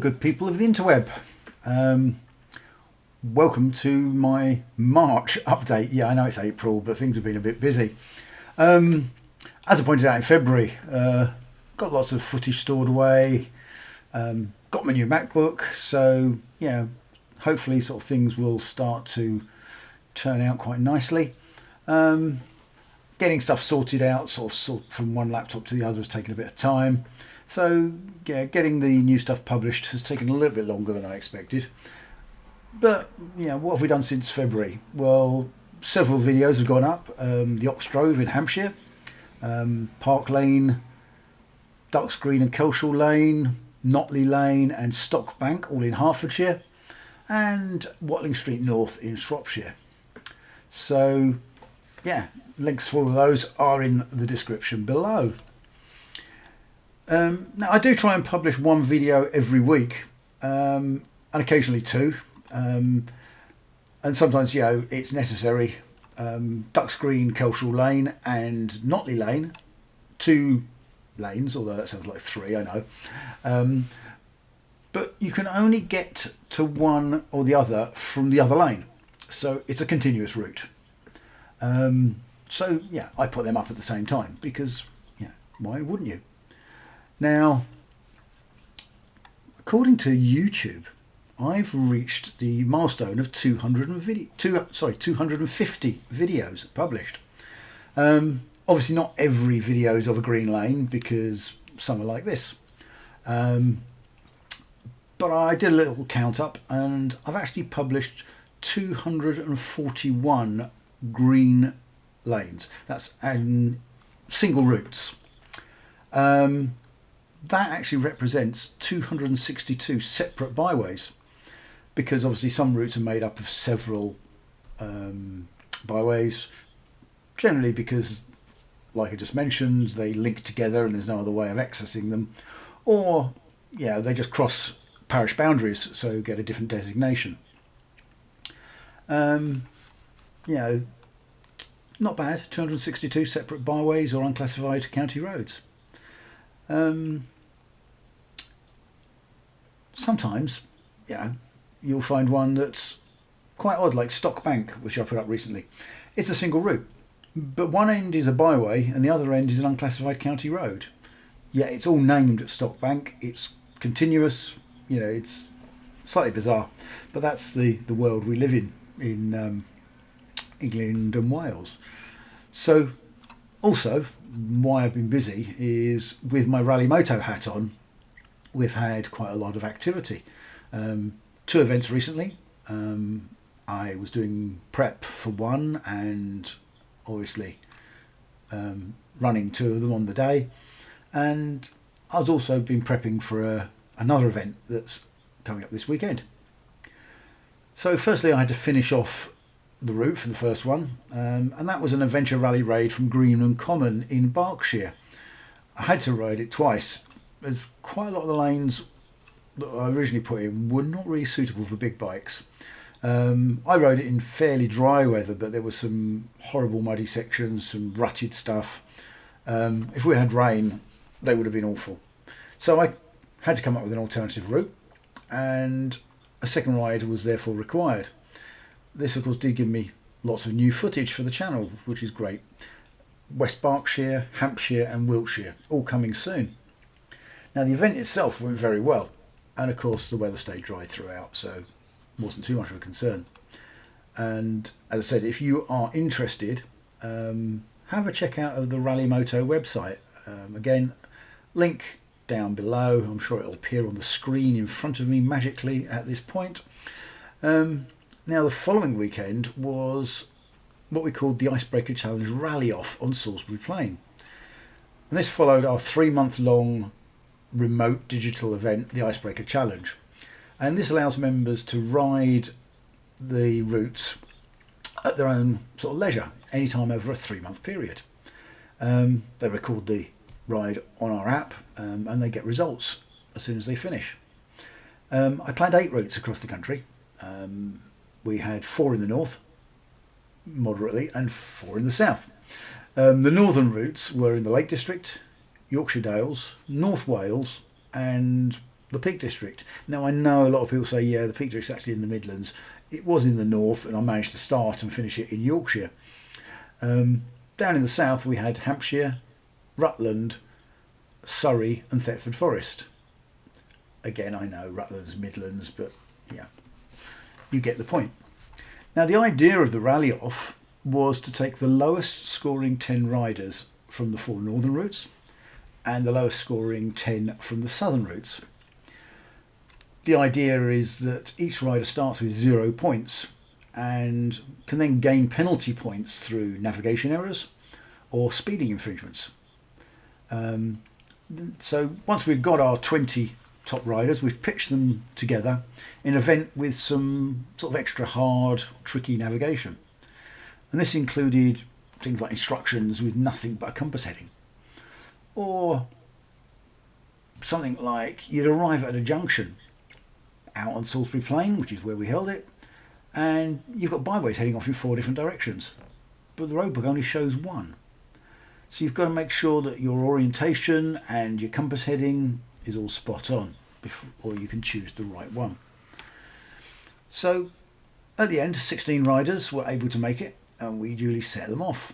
good people of the interweb. Welcome to my March update. Yeah, I know it's April, but things have been a bit busy. As I pointed out in February, got lots of footage stored away, got my new MacBook, so yeah, hopefully sort of things will start to turn out quite nicely. Getting stuff sorted out, sort of from one laptop to the other has taken a bit of time. So yeah, getting the new stuff published has taken a little bit longer than I expected. But yeah, what have we done since February? Well, several videos have gone up. The Oxfordshire in Hampshire, Park Lane, Ducks Green and Kelshall Lane, Notley Lane and Stock Bank, all in Hertfordshire, and Watling Street North in Shropshire. So yeah, links for all of those are in the description below. Now I do try and publish one video every week, and occasionally two, and sometimes, you know, it's necessary. Ducks Green, Kelshall Lane and Notley Lane, 2 lanes, although that sounds like 3, I know, but you can only get to one or the other from the other lane, so it's a continuous route. So yeah, I put them up at the same time because, yeah, why wouldn't you? Now, according to YouTube, I've reached the milestone of 250 videos published. Obviously not every video is of a green lane because some are like this. But I did a little count up and I've actually published 241 green lanes. That's single routes. That actually represents 262 separate byways, because obviously some routes are made up of several byways, generally because, like I just mentioned, they link together and there's no other way of accessing them, or yeah, they just cross parish boundaries, so get a different designation. You know, not bad, 262 separate byways or unclassified county roads. Sometimes, you know, you'll find one that's quite odd, like Stock Bank, which I put up recently. It's a single route, but one end is a byway and the other end is an unclassified county road. Yeah, it's all named Stock Bank. It's continuous. You know, it's slightly bizarre, but that's the world we live in England and Wales. So, also, why I've been busy is with my Rallymoto hat on. We've had quite a lot of activity. 2 events recently. I was doing prep for one and obviously running 2 of them on the day, and I've also been prepping for another event that's coming up this weekend. So firstly I had to finish off the route for the first one, and that was an adventure rally raid from Greenham Common in Berkshire. I had to ride it twice, as quite a lot of the lanes that I originally put in were not really suitable for big bikes. I rode it in fairly dry weather, but there were some horrible muddy sections, some rutted stuff. If we had rain, they would have been awful. So I had to come up with an alternative route, and a second ride was therefore required. This of course did give me lots of new footage for the channel, which is great. West Berkshire, Hampshire and Wiltshire, all coming soon. Now the event itself went very well, and of course the weather stayed dry throughout, so wasn't too much of a concern. And as I said, if you are interested, have a check out of the Rallymoto website. Again, link down below. I'm sure it'll appear on the screen in front of me magically at this point. Now the following weekend was what we called the Icebreaker Challenge Rally Off on Salisbury Plain, and this followed our 3-month-long remote digital event, the Icebreaker Challenge, and this allows members to ride the routes at their own sort of leisure, anytime over a 3-month period. They record the ride on our app, and they get results as soon as they finish. I planned 8 routes across the country. We had 4 in the north, moderately, and 4 in the south. The northern routes were in the Lake District, Yorkshire Dales, North Wales and the Peak District. Now I know a lot of people say, yeah, the Peak District's actually in the Midlands. It was in the north, and I managed to start and finish it in Yorkshire. Down in the south we had Hampshire, Rutland, Surrey and Thetford Forest. Again, I know Rutland's Midlands, but yeah, you get the point. Now the idea of the rally off was to take the lowest scoring 10 riders from the 4 northern routes and the lowest scoring 10 from the southern routes. The idea is that each rider starts with 0 points and can then gain penalty points through navigation errors or speeding infringements. So once we've got our 20 top riders, we've pitched them together in an event with some sort of extra hard, tricky navigation. And this included things like instructions with nothing but a compass heading. Or something like you'd arrive at a junction out on Salisbury Plain, which is where we held it, and you've got byways heading off in 4 different directions, but the roadbook only shows 1. So you've got to make sure that your orientation and your compass heading is all spot on before you can choose the right one. So at the end, 16 riders were able to make it, and we duly set them off.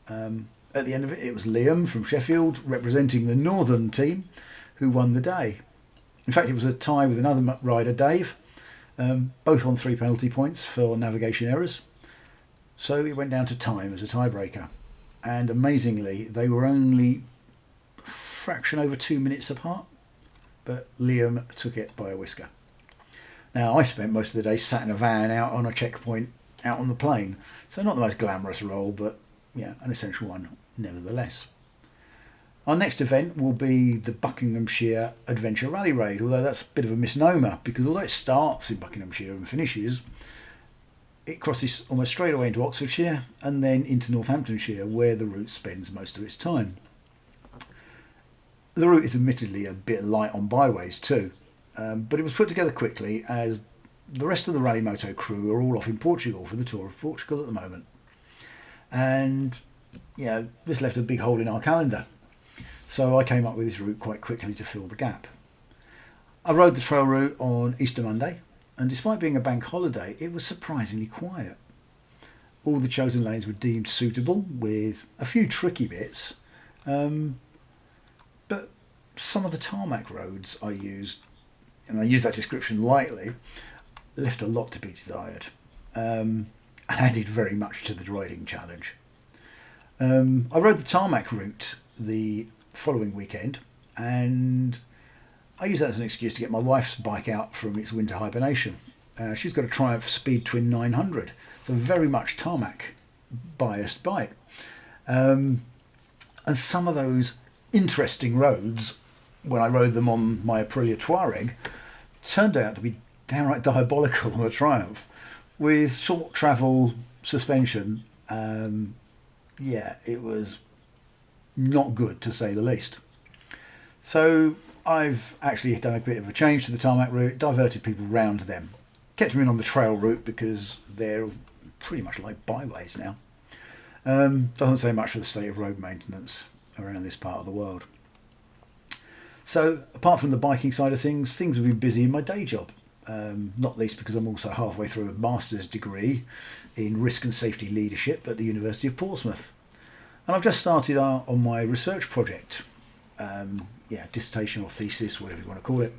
At the end of it, it was Liam from Sheffield representing the northern team who won the day. In fact, it was a tie with another rider, Dave, both on 3 penalty points for navigation errors. So it went down to time as a tiebreaker. And amazingly, they were only a fraction over 2 minutes apart, but Liam took it by a whisker. Now, I spent most of the day sat in a van out on a checkpoint out on the plain, so not the most glamorous role, but yeah, an essential one nevertheless. Our next event will be the Buckinghamshire Adventure Rally Raid, although that's a bit of a misnomer, because although it starts in Buckinghamshire and finishes, it crosses almost straight away into Oxfordshire and then into Northamptonshire, where the route spends most of its time. The route is admittedly a bit light on byways too, but it was put together quickly as the rest of the Rallymoto crew are all off in Portugal for the Tour of Portugal at the moment. And this left a big hole in our calendar. So I came up with this route quite quickly to fill the gap. I rode the trail route on Easter Monday, and despite being a bank holiday, it was surprisingly quiet. All the chosen lanes were deemed suitable, with a few tricky bits, but some of the tarmac roads I used, and I use that description lightly, left a lot to be desired, and added very much to the riding challenge. I rode the tarmac route the following weekend, and I use that as an excuse to get my wife's bike out from its winter hibernation. She's got a Triumph Speed Twin 900, so very much tarmac biased bike. And some of those interesting roads, when I rode them on my Aprilia Touareg, turned out to be downright diabolical on the Triumph, with short travel suspension. It was not good, to say the least. So I've actually done a bit of a change to the tarmac route, diverted people round them, kept them in on the trail route because they're pretty much like byways now. Doesn't say much for the state of road maintenance around this part of the world. So apart from the biking side of things have been busy in my day job, not least because I'm also halfway through a master's degree in risk and safety leadership at the University of Portsmouth. And I've just started on my research project, dissertation or thesis, whatever you want to call it,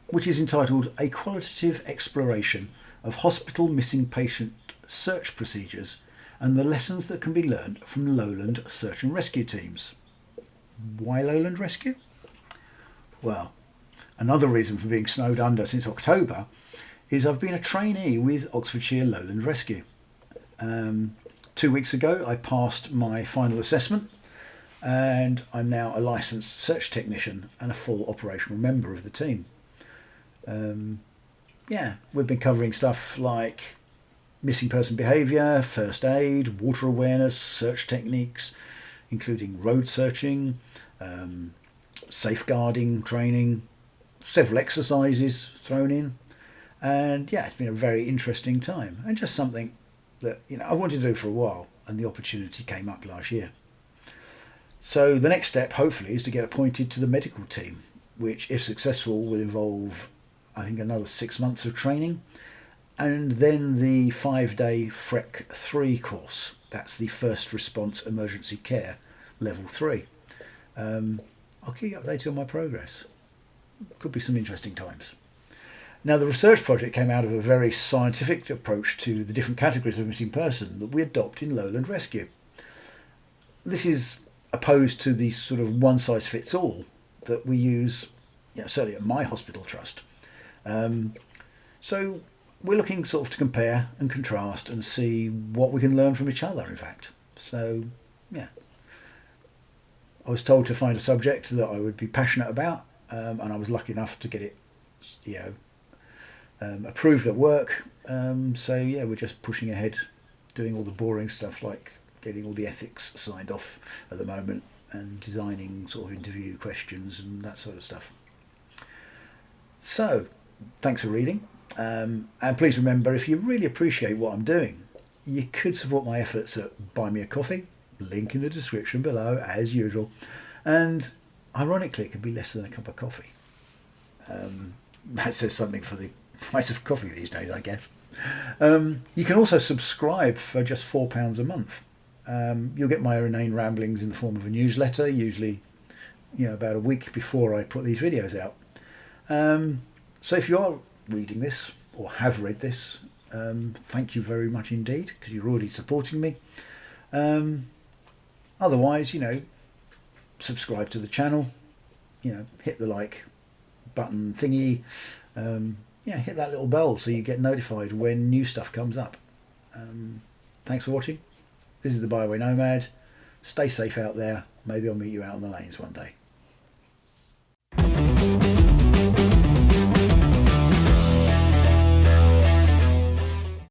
which is entitled A Qualitative Exploration of Hospital Missing Patient Search Procedures and the Lessons that Can be Learned from Lowland Search and Rescue Teams. Why Lowland Rescue? Well, another reason for being snowed under since October is I've been a trainee with Oxfordshire Lowland Rescue. 2 weeks ago I passed my final assessment, and I'm now a licensed search technician and a full operational member of the team. We've been covering stuff like missing person behaviour, first aid, water awareness, search techniques, including road searching, safeguarding training, several exercises thrown in. And it's been a very interesting time, and just something that I wanted to do for a while, and the opportunity came up last year. So the next step, hopefully, is to get appointed to the medical team, which, if successful, will involve, I think, another 6 months of training. And then the 5-day FREC 3 course. That's the First Response Emergency Care Level 3. I'll keep you updated on my progress. Could be some interesting times. Now, the research project came out of a very scientific approach to the different categories of missing person that we adopt in Lowland Rescue. This is opposed to the sort of one-size-fits-all that we use, certainly at my hospital trust. So we're looking sort of to compare and contrast and see what we can learn from each other, in fact. So, yeah. I was told to find a subject that I would be passionate about, and I was lucky enough to get it, approved at work. So, yeah, we're just pushing ahead, doing all the boring stuff like getting all the ethics signed off at the moment and designing sort of interview questions and that sort of stuff. So, thanks for reading. And please remember, if you really appreciate what I'm doing, you could support my efforts at Buy Me a Coffee, link in the description below as usual, and ironically it can be less than a cup of coffee. That says something for the price of coffee these days, I guess. You can also subscribe for just £4 a month. You'll get my inane ramblings in the form of a newsletter, usually about a week before I put these videos out. So if you are reading this or have read this, thank you very much indeed, because you're already supporting me. Otherwise, subscribe to the channel, hit the like button thingy, hit that little bell so you get notified when new stuff comes up. Thanks for watching. This is the Byway Nomad. Stay safe out there. Maybe I'll meet you out on the lanes one day.